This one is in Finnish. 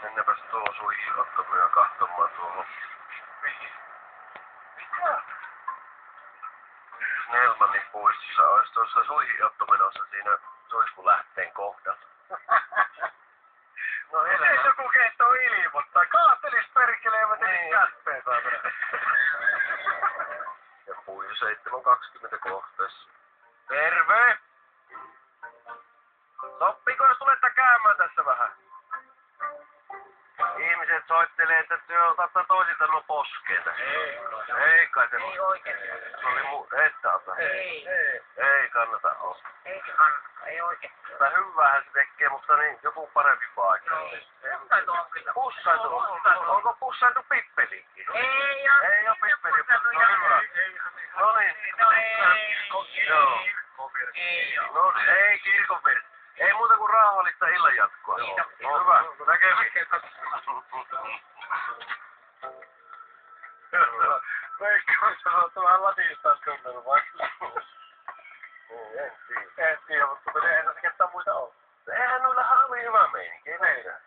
Mennäpäs tuohon suihin ottamaan katsomaan tuohon. Mihin? Mitä? Snellmanin puistossa olisi tuossa suihinotto menossa siinä suihkulähteen kohdalla. No Miten joku keittoo ilmoittaa? Kaatelis perkelee, mä tein käppeen saatana. Ja puiju 7.20 kohteessa. Terve! Soppiko jos tulette käymään tässä vähän? Ihmiset soittelee, että työ ottaa toisilta nuo poskeita. Ei kai se. Ei oikein. Se oli että ota. Ei. Ei kannata olla. Ei kannata, ei oikein. Mutta hyväähän se tekee, mutta niin joku parempi paikka. Pussaitu on kyllä. Pussaitu. Onko pussaitu pippeliinkin? Ei oo. Ei oo pippeli. No No niin. No ei. Joo. Ei oo. No ei kirkonvirsi. Ei muuta kuin rauhallista illanjatkoa. Kiitos. Hyvä. Näkemiin. Veikkaan, sä oot vähän latista tuntunut vai? En tiedä, mutta eihän tässä ketään muita ole. Eihän noilla oli hyvä meininki, ei meidän.